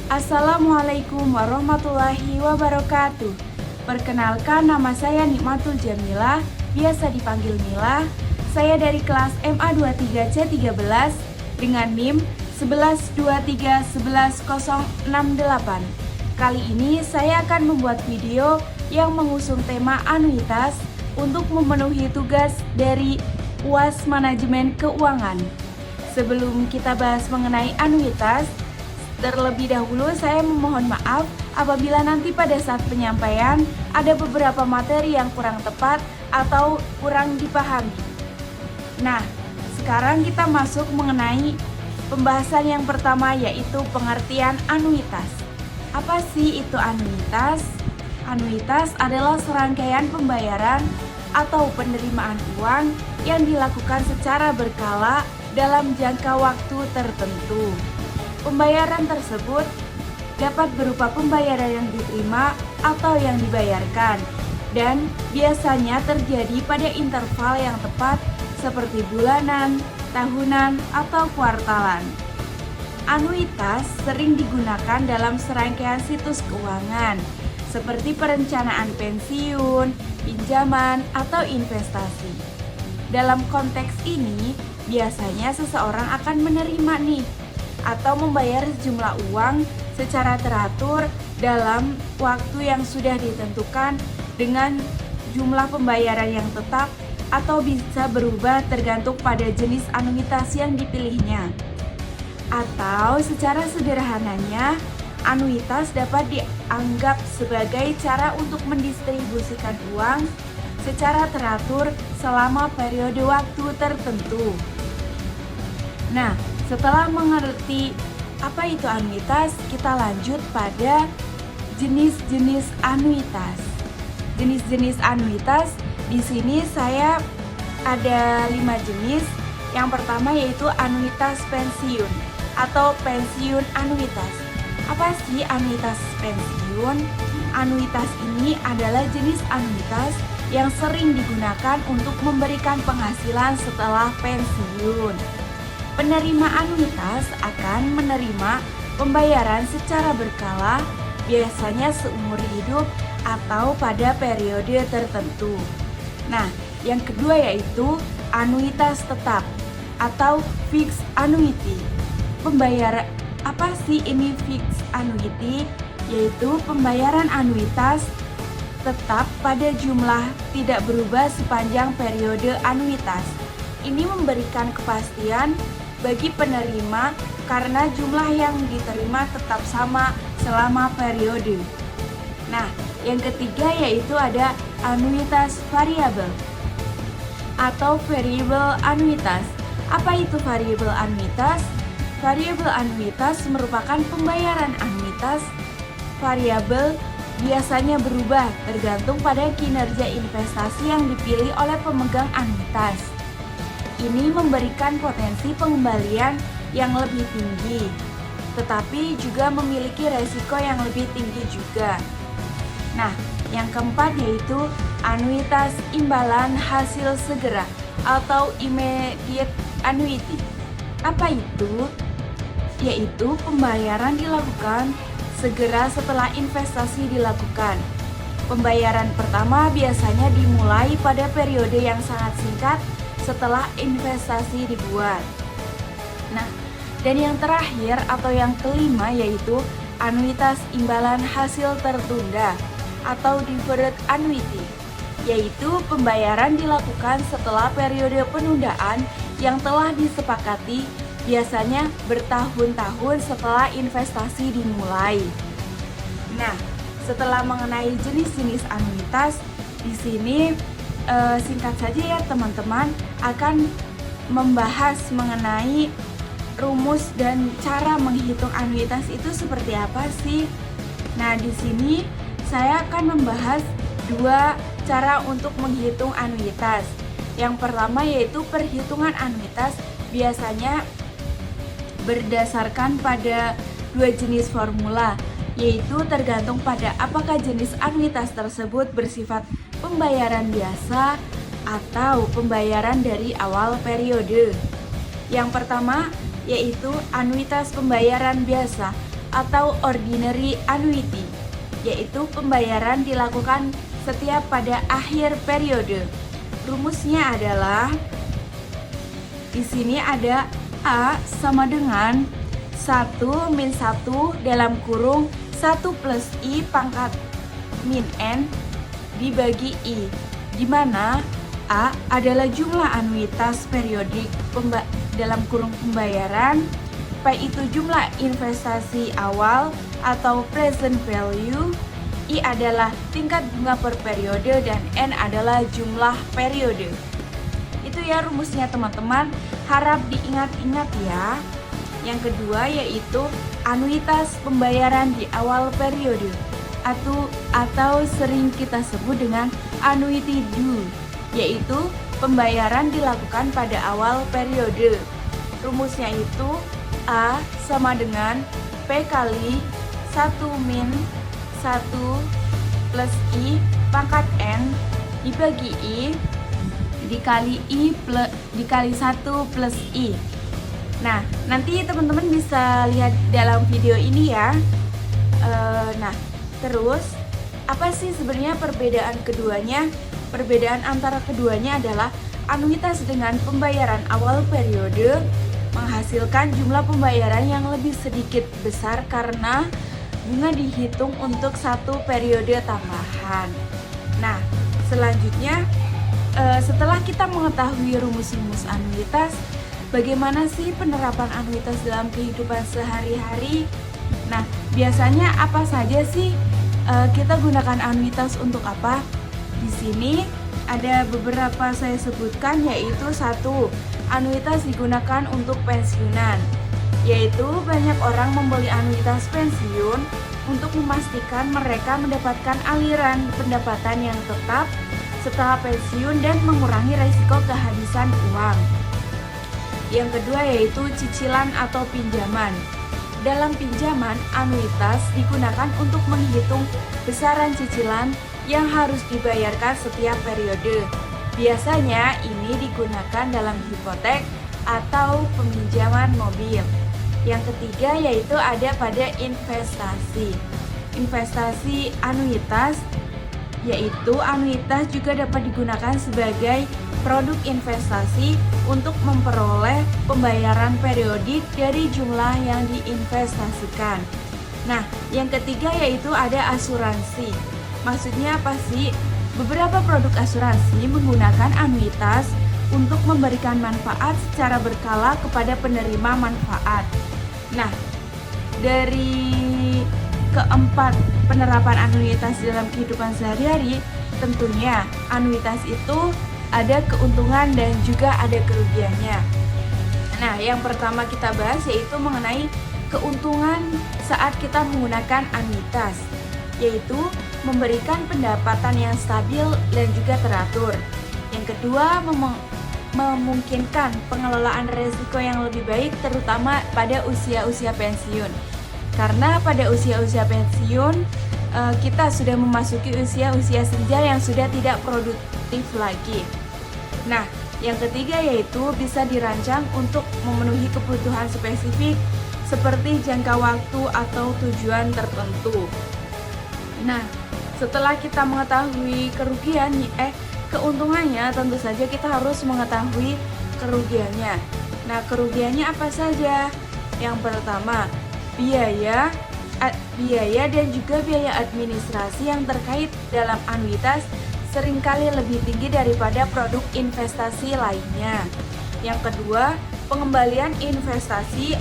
Assalamualaikum warahmatullahi wabarakatuh. Perkenalkan, nama saya Nikmatul Jamilah, biasa dipanggil Mila. Saya dari kelas MA 23C13 dengan NIM 11231168. Kali ini saya akan membuat video yang mengusung tema anuitas untuk memenuhi tugas dari UAS Manajemen Keuangan. Sebelum kita bahas mengenai anuitas, terlebih dahulu saya memohon maaf apabila nanti pada saat penyampaian ada beberapa materi yang kurang tepat atau kurang dipahami. Nah, sekarang kita masuk mengenai pembahasan yang pertama, yaitu pengertian anuitas. Apa sih itu anuitas? Anuitas adalah serangkaian pembayaran atau penerimaan uang yang dilakukan secara berkala dalam jangka waktu tertentu. Pembayaran tersebut dapat berupa pembayaran yang diterima atau yang dibayarkan, dan biasanya terjadi pada interval yang tepat seperti bulanan, tahunan, atau kuartalan. Anuitas sering digunakan dalam serangkaian situs keuangan seperti perencanaan pensiun, pinjaman, atau investasi. Dalam konteks ini, biasanya seseorang akan menerima atau membayar sejumlah uang secara teratur dalam waktu yang sudah ditentukan dengan jumlah pembayaran yang tetap atau bisa berubah tergantung pada jenis anuitas yang dipilihnya. Atau secara sederhananya, anuitas dapat dianggap sebagai cara untuk mendistribusikan uang secara teratur selama periode waktu tertentu. Nah, setelah mengerti apa itu anuitas, kita lanjut pada jenis-jenis anuitas. Jenis-jenis anuitas di sini saya ada 5 jenis. Yang pertama yaitu anuitas pensiun atau pensiun anuitas. Apa sih anuitas pensiun? Anuitas ini adalah jenis anuitas yang sering digunakan untuk memberikan penghasilan setelah pensiun. Penerima anuitas akan menerima pembayaran secara berkala, biasanya seumur hidup atau pada periode tertentu. Nah, yang kedua yaitu anuitas tetap atau fixed annuity. Apa sih ini fixed annuity? Yaitu pembayaran anuitas tetap pada jumlah tidak berubah sepanjang periode anuitas. Ini memberikan kepastian bagi penerima karena jumlah yang diterima tetap sama selama periode. Nah, yang ketiga yaitu ada anuitas variabel atau variable annuitas. Apa itu variable annuitas? Variable annuitas merupakan pembayaran anuitas variabel, biasanya berubah tergantung pada kinerja investasi yang dipilih oleh pemegang anuitas. Ini memberikan potensi pengembalian yang lebih tinggi, tetapi juga memiliki resiko yang lebih tinggi juga. Nah, yang keempat yaitu anuitas imbalan hasil segera atau immediate annuity. Apa itu? Yaitu pembayaran dilakukan segera setelah investasi dilakukan. Pembayaran pertama biasanya dimulai pada periode yang sangat singkat setelah investasi dibuat. Nah, dan yang terakhir atau yang kelima yaitu anuitas imbalan hasil tertunda atau deferred annuity, yaitu pembayaran dilakukan setelah periode penundaan yang telah disepakati, biasanya bertahun-tahun setelah investasi dimulai. Nah, setelah mengenai jenis-jenis anuitas, di sini singkat saja ya teman-teman, akan membahas mengenai rumus dan cara menghitung anuitas itu seperti apa sih. Nah, di sini saya akan membahas 2 cara untuk menghitung anuitas. Yang pertama yaitu perhitungan anuitas biasanya berdasarkan pada 2 jenis formula, yaitu tergantung pada apakah jenis anuitas tersebut bersifat pembayaran biasa atau pembayaran dari awal periode. Yang pertama yaitu anuitas pembayaran biasa atau ordinary annuity, yaitu pembayaran dilakukan setiap pada akhir periode. Rumusnya adalah di sini ada A sama dengan 1 min 1 dalam kurung 1 plus I pangkat min N dibagi I, di mana A adalah jumlah anuitas periodik dalam kurung pembayaran, P itu jumlah investasi awal atau present value, I adalah tingkat bunga per periode, dan N adalah jumlah periode. Itu ya rumusnya teman-teman, harap diingat-ingat ya. Yang kedua yaitu anuitas pembayaran di awal periode atau sering kita sebut dengan annuity due, yaitu pembayaran dilakukan pada awal periode. Rumusnya itu A sama dengan P kali 1 min 1 plus I pangkat N dibagi I dikali 1 plus I. Nah, nanti teman-teman bisa lihat dalam video ini ya. Nah, terus apa sih sebenarnya perbedaan keduanya? Perbedaan antara keduanya adalah anuitas dengan pembayaran awal periode menghasilkan jumlah pembayaran yang lebih sedikit besar karena bunga dihitung untuk satu periode tambahan. Nah, selanjutnya setelah kita mengetahui rumus-rumus anuitas, bagaimana sih penerapan anuitas dalam kehidupan sehari-hari? Nah, biasanya apa saja sih kita gunakan anuitas untuk apa? Di sini ada beberapa saya sebutkan, yaitu 1. Anuitas digunakan untuk pensiunan, yaitu banyak orang membeli anuitas pensiun untuk memastikan mereka mendapatkan aliran pendapatan yang tetap setelah pensiun dan mengurangi risiko kehabisan uang. Yang kedua yaitu cicilan atau pinjaman. Dalam pinjaman, anuitas digunakan untuk menghitung besaran cicilan yang harus dibayarkan setiap periode. Biasanya ini digunakan dalam hipotek atau peminjaman mobil. Yang ketiga yaitu ada pada investasi. Investasi anuitas, yaitu anuitas juga dapat digunakan sebagai produk investasi untuk memperoleh pembayaran periodik dari jumlah yang diinvestasikan. Nah, yang ketiga yaitu ada asuransi. Maksudnya apa sih? Beberapa produk asuransi menggunakan anuitas untuk memberikan manfaat secara berkala kepada penerima manfaat. Nah, dari keempat penerapan anuitas dalam kehidupan sehari-hari, tentunya anuitas itu ada keuntungan dan juga ada kerugiannya. Nah, yang pertama kita bahas yaitu mengenai keuntungan saat kita menggunakan anuitas, yaitu memberikan pendapatan yang stabil dan juga teratur. Yang kedua, memungkinkan pengelolaan risiko yang lebih baik terutama pada usia-usia pensiun. Karena pada usia-usia pensiun kita sudah memasuki usia-usia senja yang sudah tidak produktif lagi. Nah, yang ketiga yaitu bisa dirancang untuk memenuhi kebutuhan spesifik seperti jangka waktu atau tujuan tertentu. Nah, setelah kita mengetahui keuntungannya, tentu saja kita harus mengetahui kerugiannya. Nah, kerugiannya apa saja? Yang pertama, biaya dan juga biaya administrasi yang terkait dalam anuitas seringkali lebih tinggi daripada produk investasi lainnya. Yang kedua, pengembalian investasi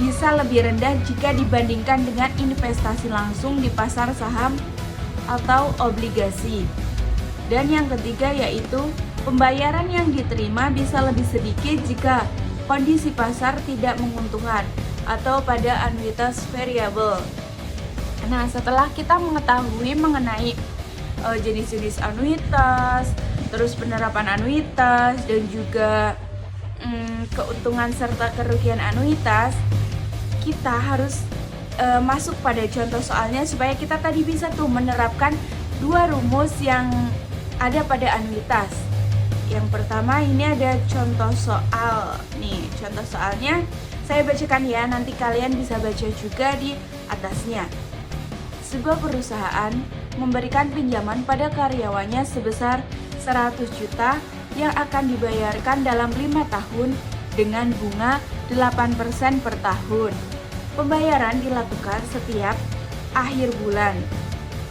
bisa lebih rendah jika dibandingkan dengan investasi langsung di pasar saham atau obligasi. Dan yang ketiga yaitu pembayaran yang diterima bisa lebih sedikit jika kondisi pasar tidak menguntungkan atau pada anuitas variabel. Nah, setelah kita mengetahui mengenai jenis-jenis anuitas, terus penerapan anuitas dan juga keuntungan serta kerugian anuitas, kita harus masuk pada contoh soalnya supaya kita tadi bisa tuh menerapkan dua rumus yang ada pada anuitas. Yang pertama ini ada contoh soal. Nih, contoh soalnya Saya bacakan ya, nanti kalian bisa baca juga di atasnya. Sebuah perusahaan memberikan pinjaman pada karyawannya sebesar 100 juta yang akan dibayarkan dalam 5 tahun dengan bunga 8% per tahun. Pembayaran dilakukan setiap akhir bulan.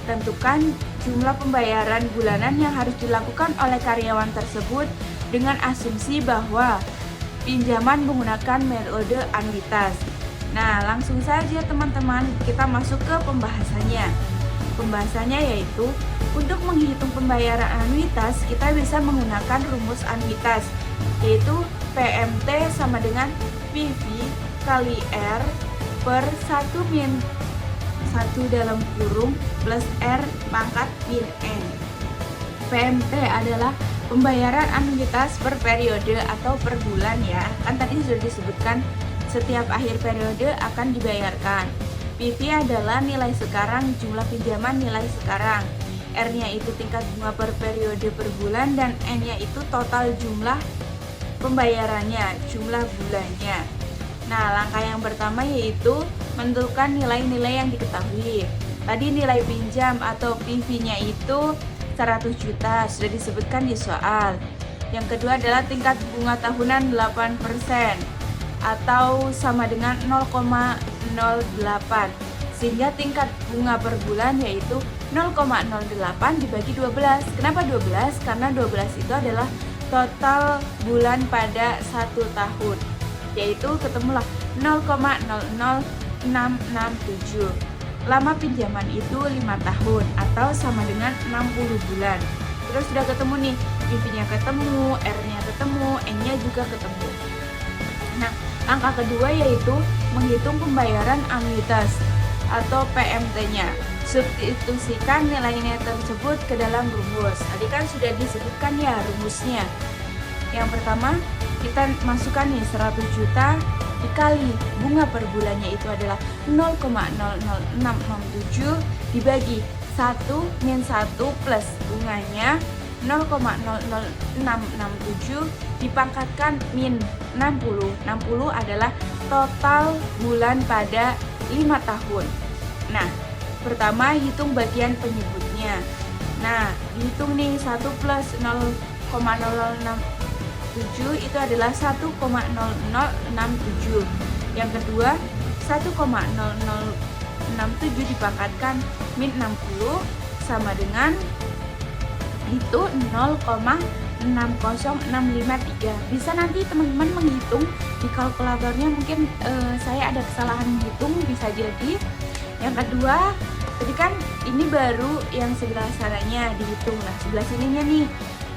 Tentukan jumlah pembayaran bulanan yang harus dilakukan oleh karyawan tersebut dengan asumsi bahwa pinjaman menggunakan metode anuitas. Nah, langsung saja teman-teman kita masuk ke pembahasannya. Pembahasannya yaitu untuk menghitung pembayaran anuitas kita bisa menggunakan rumus anuitas, yaitu PMT sama dengan PV kali R per 1 min 1 dalam kurung plus R pangkat min N. PMT adalah pembayaran anuitas per periode atau per bulan ya. Kan tadi sudah disebutkan setiap akhir periode akan dibayarkan. PV adalah nilai sekarang, jumlah pinjaman nilai sekarang. R-nya itu tingkat bunga per periode per bulan dan N-nya itu total jumlah pembayarannya, jumlah bulannya. Nah, langkah yang pertama yaitu menentukan nilai-nilai yang diketahui. Tadi nilai pinjam atau PV-nya itu 100 juta, sudah disebutkan di soal. Yang kedua adalah tingkat bunga tahunan 8% atau sama dengan 0,08, sehingga tingkat bunga per bulan yaitu 0,08 dibagi 12. Kenapa 12? Karena 12 itu adalah total bulan pada 1 tahun, yaitu ketemulah 0,00667. Lama pinjaman itu 5 tahun atau sama dengan 60 bulan. Terus sudah ketemu nih, PV-nya ketemu, R-nya ketemu, N-nya juga ketemu. Nah, langkah kedua yaitu menghitung pembayaran anuitas atau PMT-nya. Substitusikan nilai-nilai tersebut ke dalam rumus. Tadi kan sudah disebutkan ya rumusnya. Yang pertama, kita masukkan nih 100 juta dikali bunga per bulannya itu adalah 0,00667 dibagi 1 min 1 plus bunganya 0,00667 dipangkatkan min 60. 60 adalah total bulan pada 5 tahun. Nah, pertama hitung bagian penyebutnya. Nah, dihitung nih 1 plus 0,006 itu adalah 1,0067. Yang kedua 1,0067 dipangkatkan min 60 sama dengan itu 0,60653. Bisa nanti teman-teman menghitung di kalkulatornya, mungkin saya ada kesalahan menghitung, bisa jadi. Yang kedua tadi kan ini baru yang sebelah sananya dihitung. Nah, sebelah sininya nih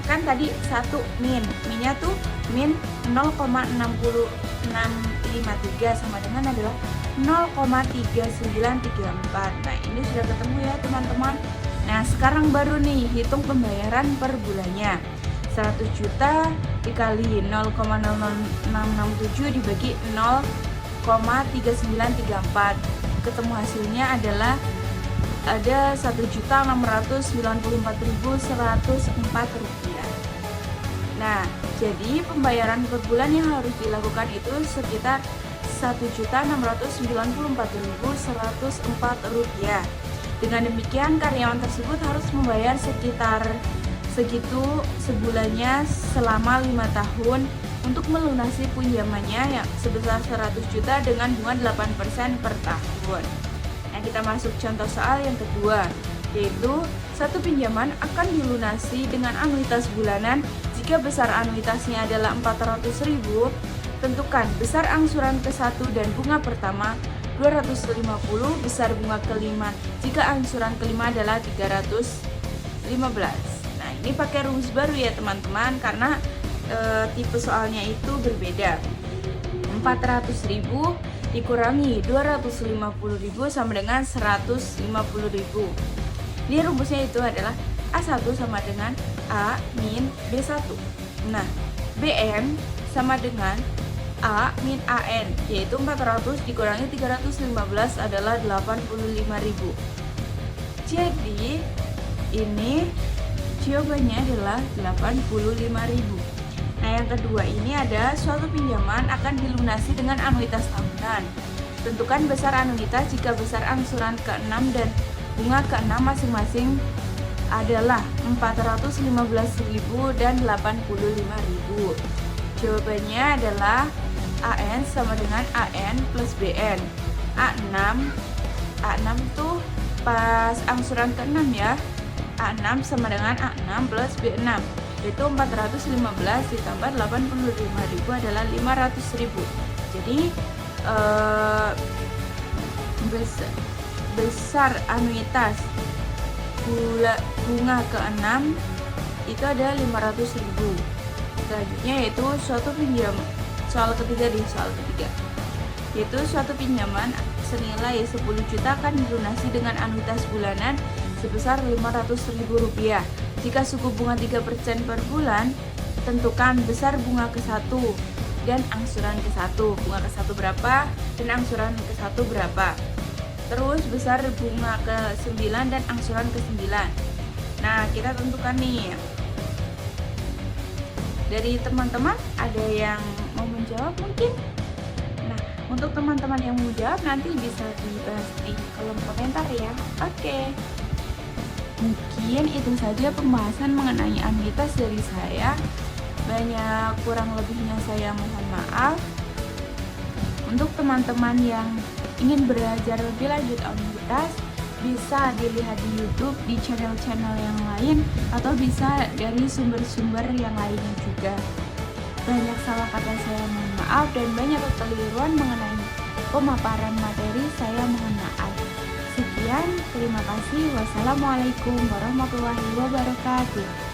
kan tadi 1 minnya tuh min 0,60653 sama dengan adalah 0,3934. Nah, ini sudah ketemu ya teman-teman. Nah, sekarang baru nih hitung pembayaran per bulannya. 100 juta dikali 0,00667 dibagi 0,3934. Ketemu hasilnya adalah ada 1.694.104 rupiah. Nah, jadi pembayaran per bulan yang harus dilakukan itu sekitar 1.694.104 rupiah. Dengan demikian karyawan tersebut harus membayar sekitar segitu sebulannya selama 5 tahun untuk melunasi pinjamannya yang sebesar 100 juta dengan bunga 8% per tahun. Nah, kita masuk contoh soal yang kedua, yaitu satu pinjaman akan dilunasi dengan anuitas bulanan jika besar anuitasnya adalah 400.000. Tentukan besar angsuran ke-1 dan bunga pertama 250, besar bunga kelima jika angsuran kelima adalah 315. Nah, ini pakai rumus baru ya teman-teman, karena tipe soalnya itu berbeda. 400.000 dikurangi 250.000 sama dengan 150.000. Ini rumusnya itu adalah A1 sama dengan A min B1. Nah, BN sama dengan A min AN, yaitu 400 dikurangi 315 adalah 85.000. Jadi ini jawabannya adalah 85.000. Nah, yang kedua ini ada suatu pinjaman akan dilunasi dengan anuitas tahunan. Tentukan besar anuitas jika besar angsuran ke-6 dan bunga ke-6 masing-masing adalah 415.000 dan 85.000. Jawabannya adalah AN sama dengan AN plus BN. A6 tuh pas angsuran ke-6 ya. A6 sama dengan A6 plus B6, yaitu 415 ditambah 85.000 adalah 500.000. Jadi besar anuitas bunga ke-6 itu ada 500.000. Selanjutnya yaitu suatu soal ketiga, yaitu suatu pinjaman senilai 10 juta akan dilunasi dengan anuitas bulanan sebesar Rp500.000. Jika suku bunga 3% per bulan, tentukan besar bunga ke-1 dan angsuran ke-1. Bunga ke-1 berapa dan angsuran ke-1 berapa. Terus besar bunga ke-9 dan angsuran ke-9. Nah, kita tentukan nih. Dari teman-teman ada yang mau menjawab mungkin? Nah, untuk teman-teman yang mau jawab nanti bisa dibahas di kolom komentar ya. Oke. Mungkin itu saja pembahasan mengenai anuitas dari saya. Banyak kurang lebihnya saya mohon maaf. Untuk teman-teman yang ingin belajar lebih lanjut anuitas, bisa dilihat di YouTube, di channel-channel yang lain, atau bisa dari sumber-sumber yang lainnya juga. Banyak salah kata saya mohon maaf, dan banyak kekeliruan mengenai pemaparan materi saya mohon maaf. Sekian, terima kasih. Wassalamualaikum warahmatullahi wabarakatuh.